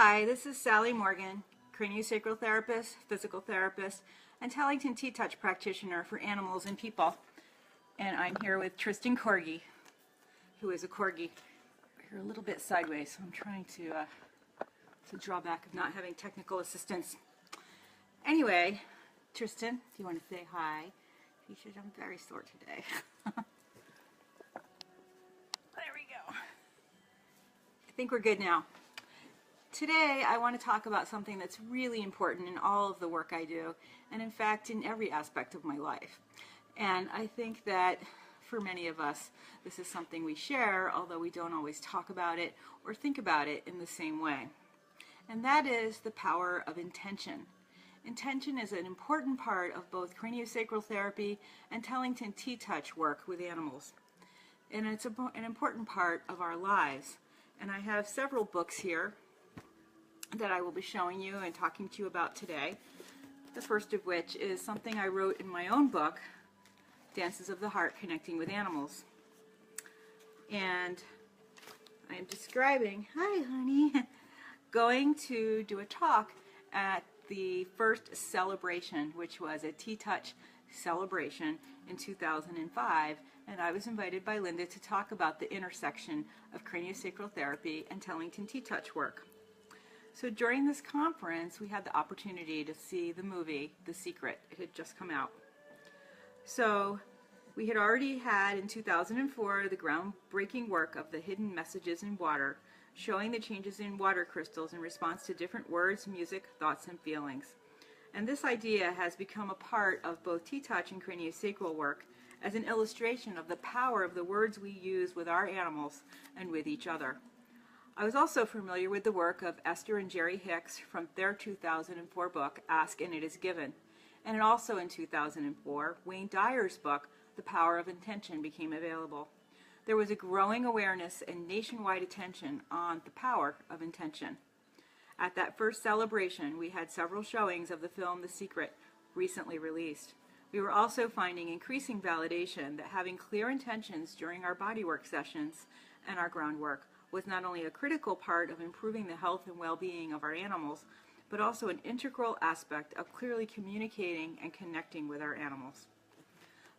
Hi, this is Sally Morgan, craniosacral therapist, physical therapist, and Tellington ttouch practitioner for animals and people. And I'm here with Tristan Corgi, who is a Corgi. You're a little bit sideways, so I'm trying to draw back of not having technical assistance. Anyway, Tristan, do you want to say hi? You should. I'm very sore today. There we go. I think we're good now. Today I want to talk about something that's really important in all of the work I do, and in fact in every aspect of my life. And I think that for many of us this is something we share, although we don't always talk about it or think about it in the same way. And that is the power of intention. Intention is an important part of both craniosacral therapy and Tellington ttouch work with animals. And it's an important part of our lives. And I have several books here that I will be showing you and talking to you about today. The first of which is something I wrote in my own book, Dances of the Heart, Connecting with Animals. And I am describing, hi honey, going to do a talk at the first celebration, which was a ttouch celebration in 2005, and I was invited by Linda to talk about the intersection of craniosacral therapy and Tellington ttouch work. So during this conference, we had the opportunity to see the movie, The Secret. It had just come out. So we had already had in 2004 the groundbreaking work of the hidden messages in water, showing the changes in water crystals in response to different words, music, thoughts, and feelings. And this idea has become a part of both ttouch and craniosacral work as an illustration of the power of the words we use with our animals and with each other. I was also familiar with the work of Esther and Jerry Hicks from their 2004 book, Ask and It Is Given. And also in 2004, Wayne Dyer's book, The Power of Intention, became available. There was a growing awareness and nationwide attention on the power of intention. At that first celebration, we had several showings of the film The Secret, recently released. We were also finding increasing validation that having clear intentions during our bodywork sessions and our groundwork was not only a critical part of improving the health and well-being of our animals, but also an integral aspect of clearly communicating and connecting with our animals.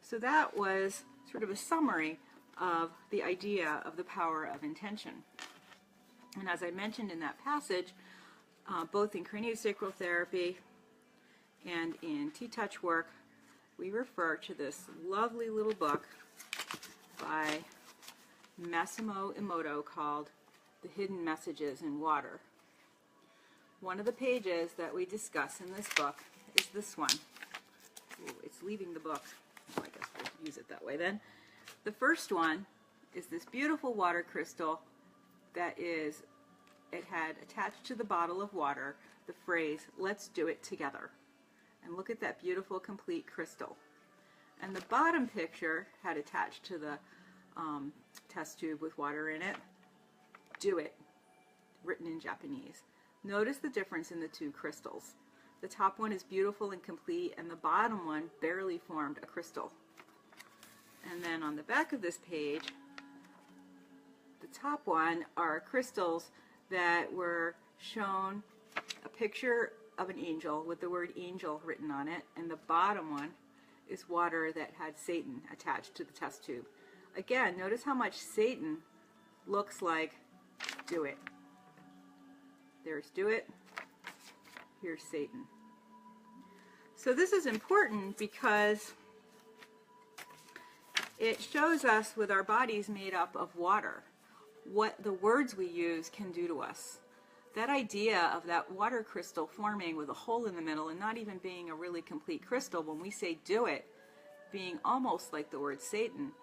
So that was sort of a summary of the idea of the power of intention. And as I mentioned in that passage, both in craniosacral therapy and in ttouch work, we refer to this lovely little book by Massimo Emoto called The Hidden Messages in Water. One of the pages that we discuss in this book is this one. Ooh, it's leaving the book. Oh, I guess we'll use it that way then. The first one is this beautiful water crystal that it had attached to the bottle of water the phrase, "Let's do it together." And look at that beautiful complete crystal. And the bottom picture had attached to the test tube with water in it, "Do it," written in Japanese. Notice the difference in the two crystals. The top one is beautiful and complete, and the bottom one barely formed a crystal. And then on the back of this page, the top one are crystals that were shown a picture of an angel with the word angel written on it, and the bottom one is water that had Satan attached to the test tube. Again, notice how much Satan looks like "do it." There's "do it," here's Satan. So this is important because it shows us, with our bodies made up of water, what the words we use can do to us. That idea of that water crystal forming with a hole in the middle and not even being a really complete crystal, when we say "do it," being almost like the word Satan,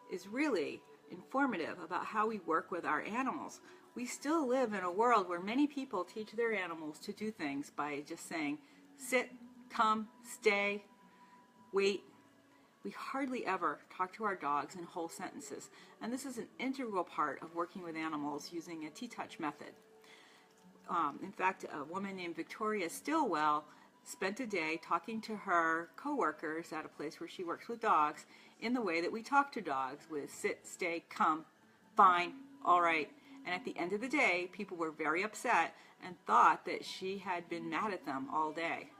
is really informative about how we work with our animals. We still live in a world where many people teach their animals to do things by just saying, "Sit, come, stay, wait." We hardly ever talk to our dogs in whole sentences, and this is an integral part of working with animals using a ttouch method. In fact, a woman named Victoria Stillwell spent a day talking to her coworkers at a place where she works with dogs in the way that we talk to dogs, with "sit, stay, come, fine, all right," And at the end of the day, people were very upset and thought that she had been mad at them all day.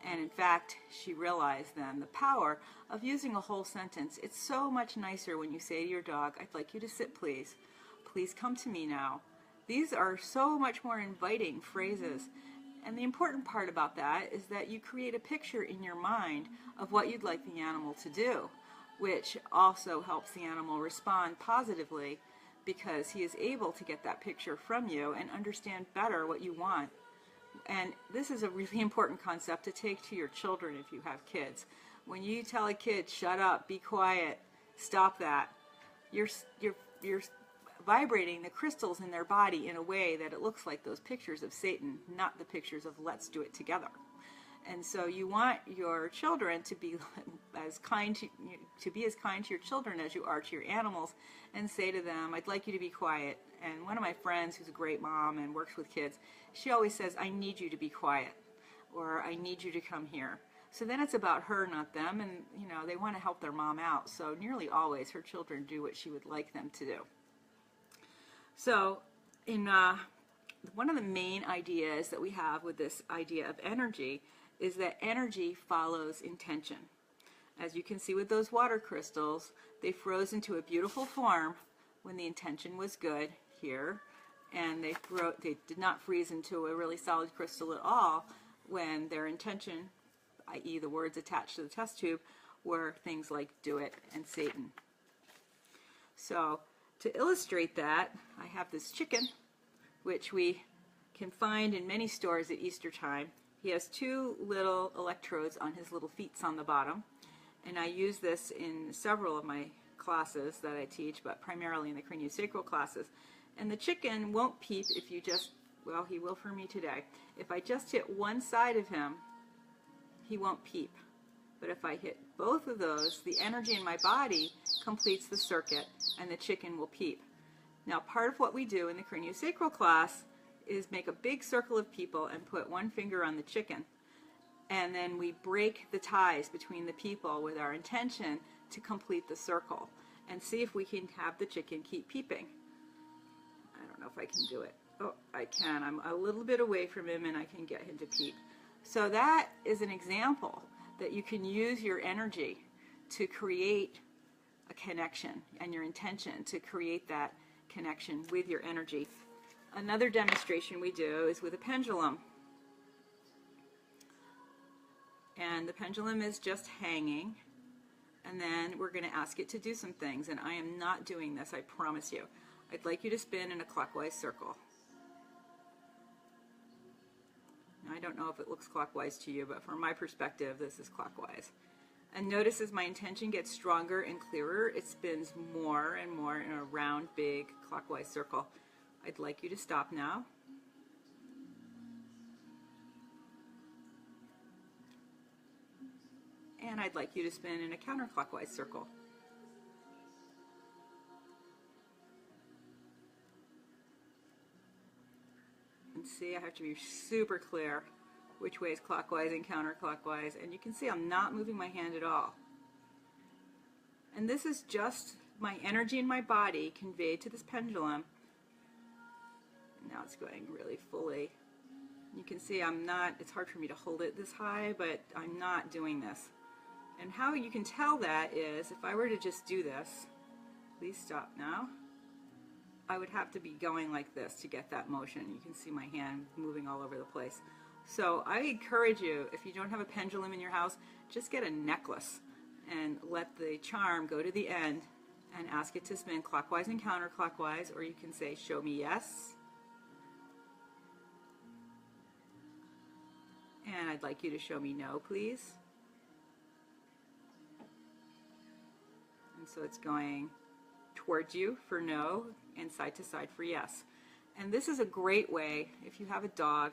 And in fact, she realized then the power of using a whole sentence. It's so much nicer when you say to your dog, "I'd like you to sit, please. Please come to me now." These are so much more inviting phrases. And the important part about that is that you create a picture in your mind of what you'd like the animal to do, which also helps the animal respond positively because he is able to get that picture from you and understand better what you want. And this is a really important concept to take to your children if you have kids. When you tell a kid, "Shut up, be quiet, stop that," you're vibrating the crystals in their body in a way that it looks like those pictures of Satan, not the pictures of "let's do it together." And so you want your children to be as kind to your children as you are to your animals, and say to them, "I'd like you to be quiet." And one of my friends who's a great mom and works with kids, she always says, "I need you to be quiet," or "I need you to come here." So then it's about her, not them, and they want to help their mom out. So nearly always her children do what she would like them to do. So one of the main ideas that we have with this idea of energy is that energy follows intention. As you can see with those water crystals, they froze into a beautiful form when the intention was good here, and they did not freeze into a really solid crystal at all when their intention, i.e. the words attached to the test tube, were things like "do it" and Satan. So to illustrate that, I have this chicken, which we can find in many stores at Easter time. He has two little electrodes on his little feet on the bottom, and I use this in several of my classes that I teach, but primarily in the craniosacral classes. And the chicken won't peep if you just, well, he will for me today. If I just hit one side of him, he won't peep. But if I hit both of those, the energy in my body completes the circuit, and the chicken will peep. Now, part of what we do in the craniosacral class is make a big circle of people and put one finger on the chicken. And then we break the ties between the people with our intention to complete the circle and see if we can have the chicken keep peeping. I don't know if I can do it. Oh, I can. I'm a little bit away from him and I can get him to peep. So that is an example that you can use your energy to create a connection, and your intention to create that connection with your energy. Another demonstration we do is with a pendulum. And the pendulum is just hanging, and then we're going to ask it to do some things, and I am not doing this, I promise you. I'd like you to spin in a clockwise circle. Now, I don't know if it looks clockwise to you, but from my perspective, this is clockwise. And notice as my intention gets stronger and clearer, it spins more and more in a round, big, clockwise circle. I'd like you to stop now. And I'd like you to spin in a counterclockwise circle. And see, I have to be super clear which way is clockwise and counterclockwise, and you can see I'm not moving my hand at all. And this is just my energy in my body conveyed to this pendulum. And now it's going really fully. You can see it's hard for me to hold it this high, but I'm not doing this. And how you can tell that is if I were to just do this, please stop now, I would have to be going like this to get that motion. You can see my hand moving all over the place. So I encourage you, if you don't have a pendulum in your house, just get a necklace and let the charm go to the end and ask it to spin clockwise and counterclockwise, or you can say, "Show me yes." And I'd like you to show me no, please. And so it's going towards you for no and side to side for yes. And this is a great way if you have a dog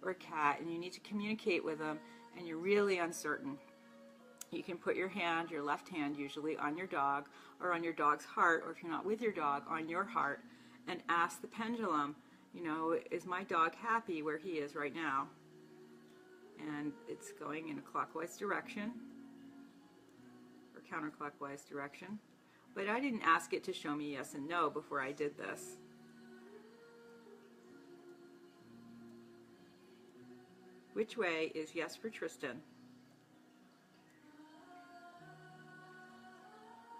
or a cat and you need to communicate with them and you're really uncertain. You can put your hand, your left hand usually, on your dog or on your dog's heart, or if you're not with your dog, on your heart, and ask the pendulum, is my dog happy where he is right now? And it's going in a clockwise direction or counterclockwise direction. But I didn't ask it to show me yes and no before I did this. Which way is yes for Tristan?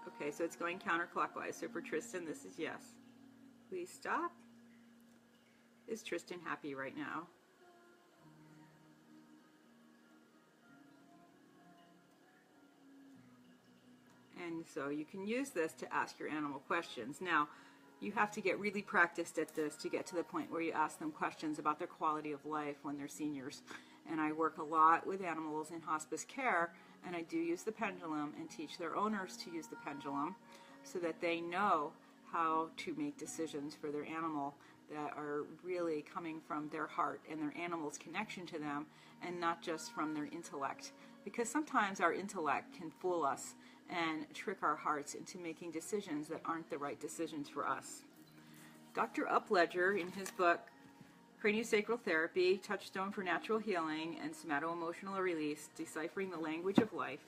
Okay, so it's going counterclockwise. So for Tristan, this is yes. Please stop. Is Tristan happy right now? And so you can use this to ask your animal questions. Now, you have to get really practiced at this to get to the point where you ask them questions about their quality of life when they're seniors. And I work a lot with animals in hospice care, and I do use the pendulum and teach their owners to use the pendulum so that they know how to make decisions for their animal that are really coming from their heart and their animal's connection to them, and not just from their intellect. Because sometimes our intellect can fool us and trick our hearts into making decisions that aren't the right decisions for us. Dr. Upledger, in his book Craniosacral Therapy, Touchstone for Natural Healing and Somato-Emotional Release, Deciphering the Language of Life,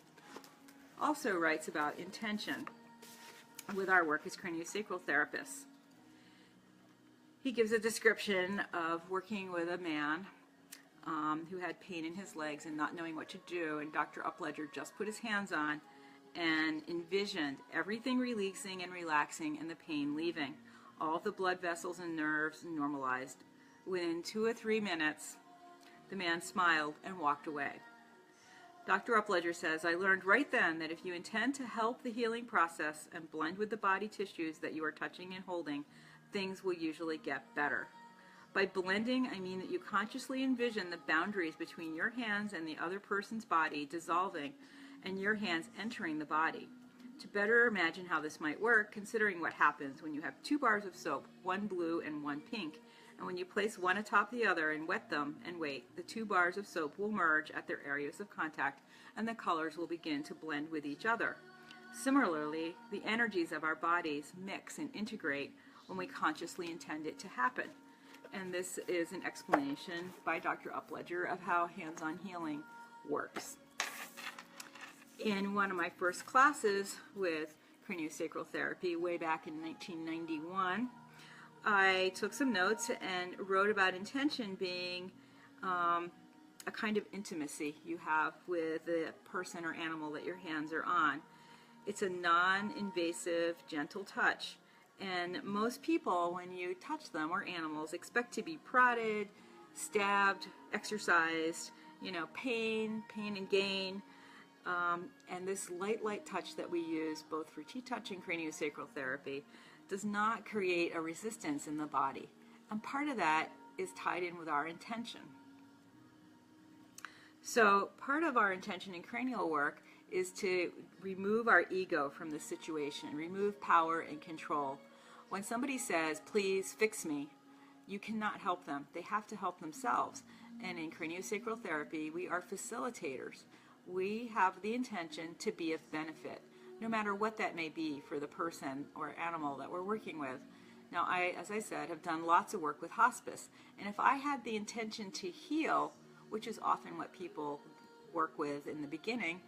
also writes about intention with our work as craniosacral therapists. He gives a description of working with a man who had pain in his legs and not knowing what to do, and Dr. Upledger just put his hands on and envisioned everything releasing and relaxing and the pain leaving. All of the blood vessels and nerves normalized. Within 2 or 3 minutes, the man smiled and walked away. Dr. Upledger says, I learned right then that if you intend to help the healing process and blend with the body tissues that you are touching and holding, things will usually get better. By blending, I mean that you consciously envision the boundaries between your hands and the other person's body dissolving and your hands entering the body. To better imagine how this might work, considering what happens when you have 2 bars of soap, one blue and one pink, and when you place one atop the other and wet them and wait, the 2 bars of soap will merge at their areas of contact and the colors will begin to blend with each other. Similarly, the energies of our bodies mix and integrate when we consciously intend it to happen. And this is an explanation by Dr. Upledger of how hands-on healing works. In one of my first classes with craniosacral therapy way back in 1991, I took some notes and wrote about intention being a kind of intimacy you have with the person or animal that your hands are on. It's a non-invasive, gentle touch. And most people, when you touch them, or animals, expect to be prodded, stabbed, exercised, pain and gain. And this light touch that we use both for ttouch and craniosacral therapy does not create a resistance in the body. And part of that is tied in with our intention. So part of our intention in cranial work is to remove our ego from the situation, remove power and control. When somebody says, please fix me, you cannot help them. They have to help themselves. And in craniosacral therapy, we are facilitators. We have the intention to be of benefit, no matter what that may be for the person or animal that we're working with. Now, I, as I said, have done lots of work with hospice. And if I had the intention to heal, which is often what people work with in the beginning,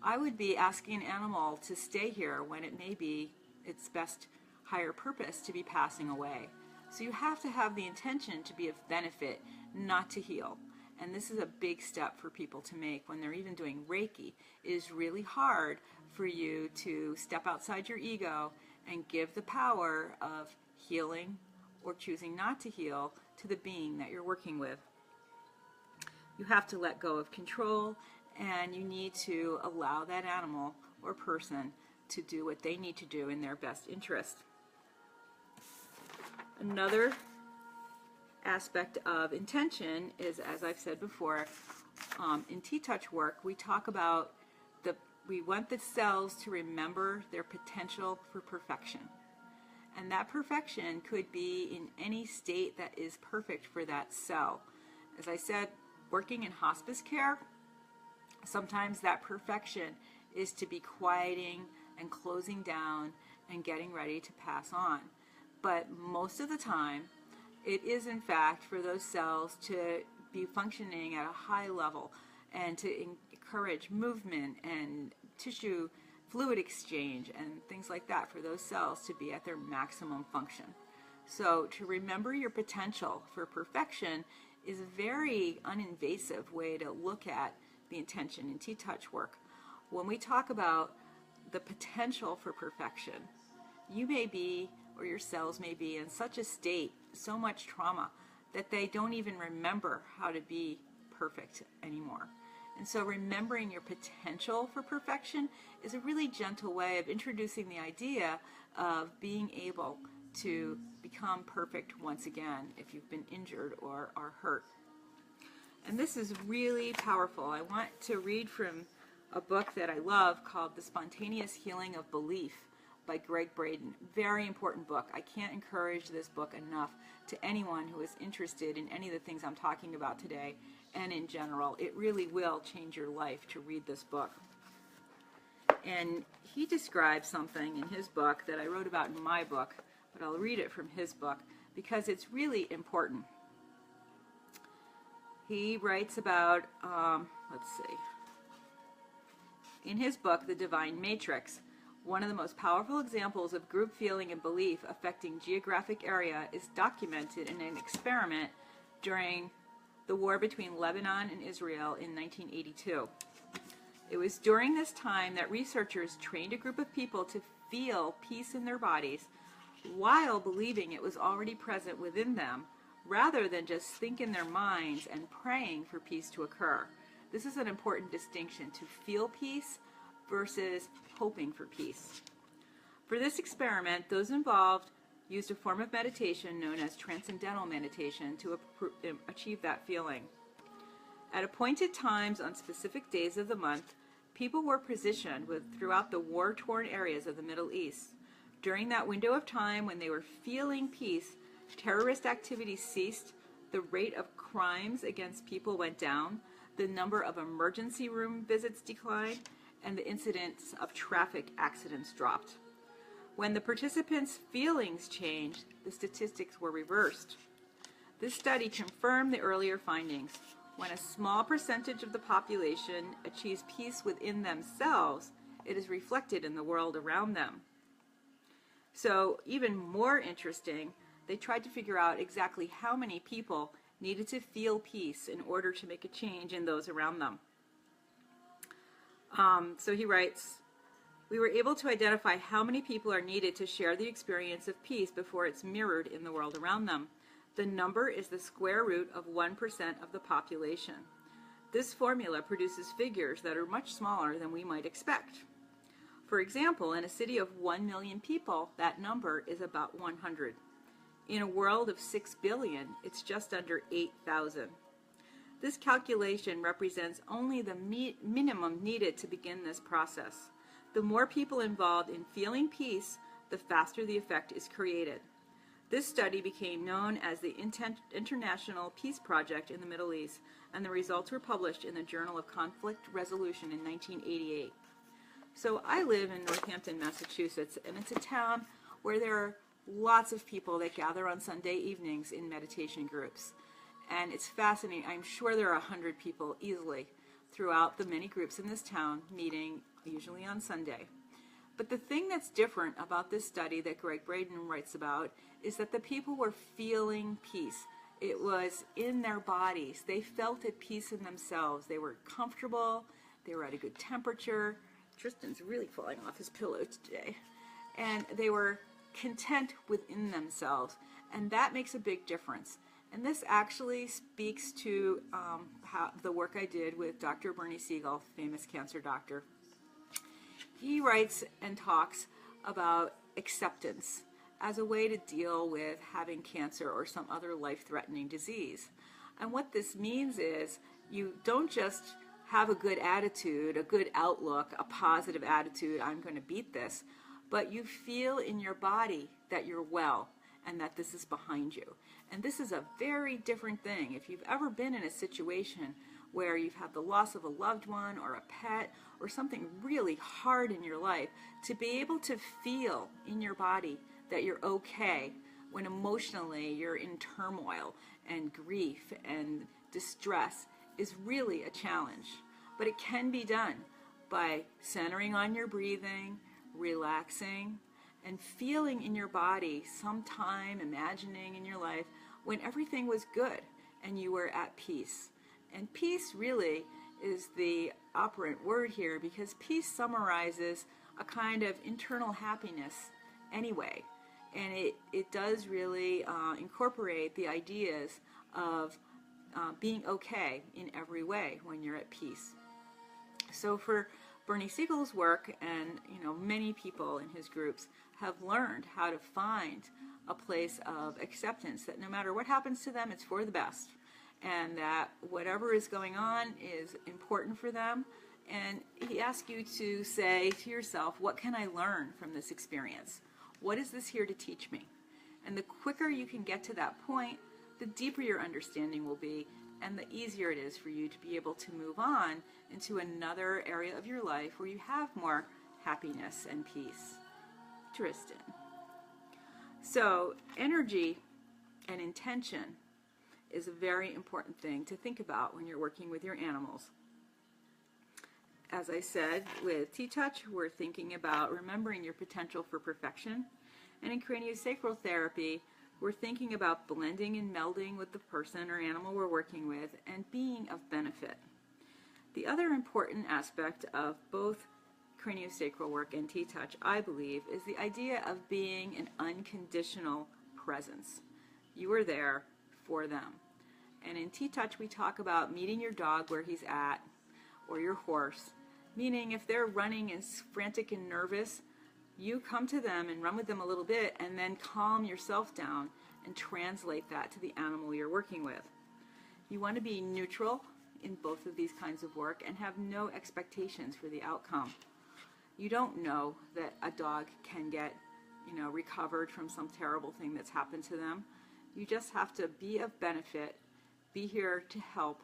I would be asking an animal to stay here when it may be its best higher purpose to be passing away. So you have to have the intention to be of benefit, not to heal. And this is a big step for people to make when they're even doing Reiki. It is really hard for you to step outside your ego and give the power of healing or choosing not to heal to the being that you're working with. You have to let go of control, and you need to allow that animal or person to do what they need to do in their best interest. Another aspect of intention is, as I've said before, in ttouch work, we talk about we want the cells to remember their potential for perfection. And that perfection could be in any state that is perfect for that cell. As I said, working in hospice care, sometimes that perfection is to be quieting and closing down and getting ready to pass on. But most of the time, it is in fact for those cells to be functioning at a high level and to encourage movement and tissue fluid exchange and things like that, for those cells to be at their maximum function. So to remember your potential for perfection is a very uninvasive way to look at the intention in ttouch work. When we talk about the potential for perfection, you may be, or your cells may be, in such a state, so much trauma, that they don't even remember how to be perfect anymore. And so remembering your potential for perfection is a really gentle way of introducing the idea of being able to become perfect once again if you've been injured or are hurt. And this is really powerful. I want to read from a book that I love called The Spontaneous Healing of Belief by Greg Braden. Very important book. I can't encourage this book enough to anyone who is interested in any of the things I'm talking about today and in general. It really will change your life to read this book. And he describes something in his book that I wrote about in my book, but I'll read it from his book because it's really important. He writes about, let's see, in his book, The Divine Matrix, one of the most powerful examples of group feeling and belief affecting geographic area is documented in an experiment during the war between Lebanon and Israel in 1982. It was during this time that researchers trained a group of people to feel peace in their bodies while believing it was already present within them, rather than just think in their minds and praying for peace to occur. This is an important distinction, to feel peace versus hoping for peace. For this experiment, those involved used a form of meditation known as transcendental meditation to achieve that feeling. At appointed times on specific days of the month, people were positioned throughout the war-torn areas of the Middle East. During that window of time when they were feeling peace, terrorist activity ceased, the rate of crimes against people went down, the number of emergency room visits declined, and the incidence of traffic accidents dropped. When the participants' feelings changed, the statistics were reversed. This study confirmed the earlier findings. When a small percentage of the population achieves peace within themselves, it is reflected in the world around them. So, even more interesting, they tried to figure out exactly how many people needed to feel peace in order to make a change in those around them. So he writes, we were able to identify how many people are needed to share the experience of peace before it's mirrored in the world around them. The number is the square root of 1% of the population. This formula produces figures that are much smaller than we might expect. For example, in a city of 1 million people, that number is about 100. In a world of 6 billion, it's just under 8,000. This calculation represents only the minimum needed to begin this process. The more people involved in feeling peace, the faster the effect is created. This study became known as the International Peace Project in the Middle East, and the results were published in the Journal of Conflict Resolution in 1988. So I live in Northampton, Massachusetts, and it's a town where there are lots of people that gather on Sunday evenings in meditation groups. And it's fascinating. I'm sure there are 100 people easily throughout the many groups in this town meeting usually on Sunday. But the thing that's different about this study that Greg Braden writes about is that the people were feeling peace. It was in their bodies. They felt at peace in themselves. They were comfortable. They were at a good temperature. Tristan's really falling off his pillow today. And they were content within themselves. And that makes a big difference. And this actually speaks to how the work I did with Dr. Bernie Siegel, famous cancer doctor. He writes and talks about acceptance as a way to deal with having cancer or some other life-threatening disease. And what this means is you don't just have a good attitude, a good outlook, a positive attitude, I'm going to beat this, but you feel in your body that you're well and that this is behind you. And this is a very different thing. If you've ever been in a situation where you've had the loss of a loved one or a pet or something really hard in your life, to be able to feel in your body that you're okay when emotionally you're in turmoil and grief and distress is really a challenge. But it can be done by centering on your breathing, relaxing, and feeling in your body sometime, imagining in your life when everything was good. and you were at peace. And peace really is the operant word here, because peace summarizes a kind of internal happiness anyway. And it does really incorporate the ideas of being okay in every way when you're at peace. So for Bernie Siegel's work, and many people in his groups have learned how to find a place of acceptance that no matter what happens to them, it's for the best, and that whatever is going on is important for them. And he asks you to say to yourself, what can I learn from this experience? What is this here to teach me? And the quicker you can get to that point, the deeper your understanding will be, and the easier it is for you to be able to move on into another area of your life where you have more happiness and peace. Tristan. So energy and intention is a very important thing to think about when you're working with your animals. As I said, with ttouch, we're thinking about remembering your potential for perfection. And in craniosacral therapy, we're thinking about blending and melding with the person or animal we're working with and being of benefit. The other important aspect of both craniosacral work and ttouch, I believe, is the idea of being an unconditional presence. You are there for them. And in ttouch, we talk about meeting your dog where he's at, or your horse, meaning if they're running and frantic and nervous, you come to them and run with them a little bit, and then calm yourself down and translate that to the animal you're working with. You want to be neutral in both of these kinds of work and have no expectations for the outcome. You don't know that a dog can get, recovered from some terrible thing that's happened to them. You just have to be of benefit, be here to help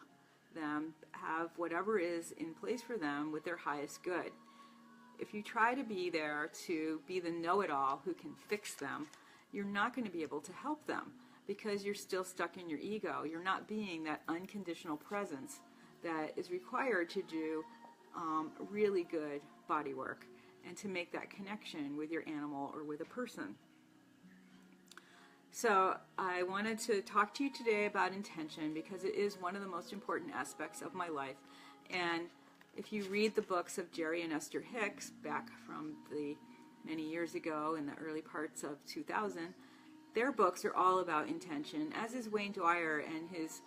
them have whatever is in place for them with their highest good. If you try to be there to be the know-it-all who can fix them, you're not going to be able to help them because you're still stuck in your ego. You're not being that unconditional presence that is required to do really good body work and to make that connection with your animal or with a person. So I wanted to talk to you today about intention because it is one of the most important aspects of my life. And if you read the books of Jerry and Esther Hicks back from the many years ago in the early parts of 2000, their books are all about intention, as is Wayne Dwyer and his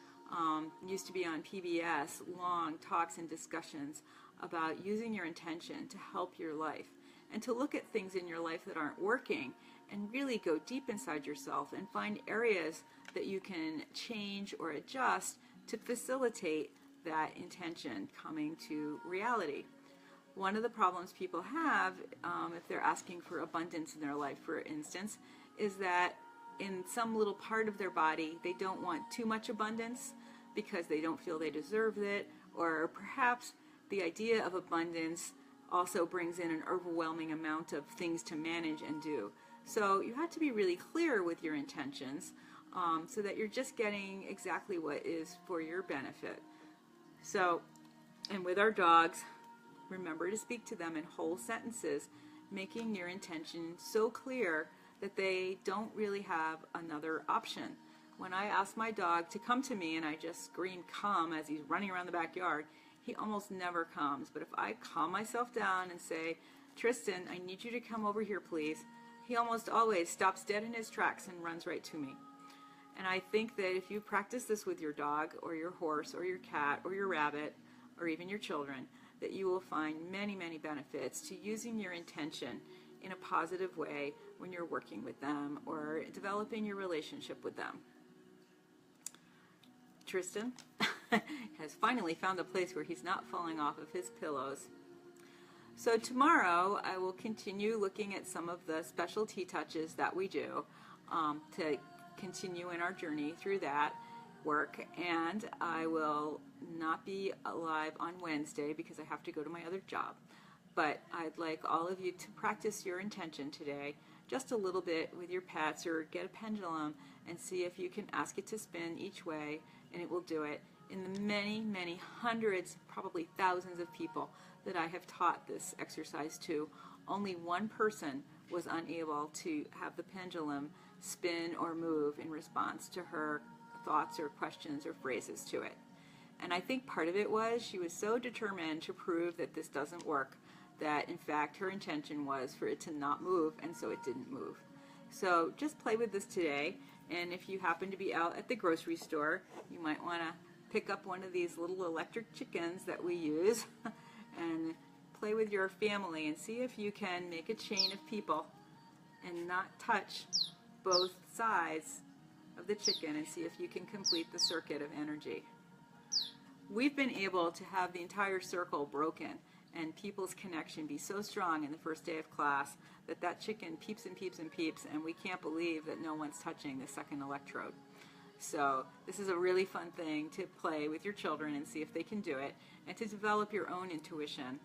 used to be on PBS, long talks and discussions about using your intention to help your life and to look at things in your life that aren't working and really go deep inside yourself and find areas that you can change or adjust to facilitate that intention coming to reality. One of the problems people have if they're asking for abundance in their life, for instance, is that in some little part of their body they don't want too much abundance because they don't feel they deserve it, or perhaps the idea of abundance also brings in an overwhelming amount of things to manage and do. So you have to be really clear with your intentions so that you're just getting exactly what is for your benefit. So, and with our dogs, remember to speak to them in whole sentences, making your intention so clear that they don't really have another option. When I ask my dog to come to me and I just scream come as he's running around the backyard, he almost never comes. But if I calm myself down and say, Tristan, I need you to come over here, please, he almost always stops dead in his tracks and runs right to me. And I think that if you practice this with your dog or your horse or your cat or your rabbit or even your children, that you will find many, many benefits to using your intention in a positive way when you're working with them or developing your relationship with them. Tristan has finally found a place where he's not falling off of his pillows. So tomorrow I will continue looking at some of the special ttouches that we do to continue in our journey through that work, and I will not be live on Wednesday because I have to go to my other job. But I'd like all of you to practice your intention today just a little bit with your pets, or get a pendulum and see if you can ask it to spin each way, and it will do it. In the many, many hundreds, probably thousands of people that I have taught this exercise to, only one person was unable to have the pendulum spin or move in response to her thoughts or questions or phrases to it. And I think part of it was she was so determined to prove that this doesn't work that in fact her intention was for it to not move, and so it didn't move. So just play with this today, and if you happen to be out at the grocery store, you might want to pick up one of these little electric chickens that we use and play with your family and see if you can make a chain of people and not touch both sides of the chicken, and see if you can complete the circuit of energy. We've been able to have the entire circle broken and people's connection be so strong in the first day of class that that chicken peeps and peeps and peeps, and we can't believe that no one's touching the second electrode. So this is a really fun thing to play with your children and see if they can do it, and to develop your own intuition.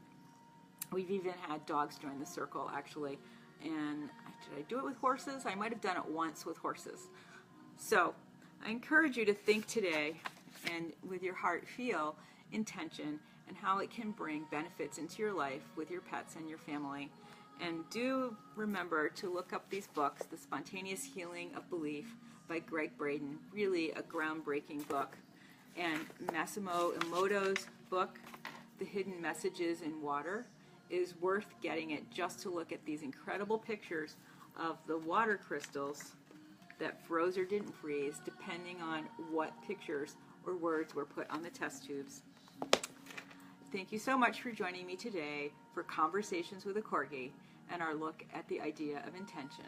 We've even had dogs join the circle, actually. And did I do it with horses? I might have done it once with horses. So I encourage you to think today and with your heart feel intention and how it can bring benefits into your life with your pets and your family. And do remember to look up these books, The Spontaneous Healing of Belief by Greg Braden, really a groundbreaking book. And Massimo Emoto's book, The Hidden Messages in Water, is worth getting it just to look at these incredible pictures of the water crystals that froze or didn't freeze, depending on what pictures or words were put on the test tubes. Thank you so much for joining me today for Conversations with a Corgi and our look at the idea of intention.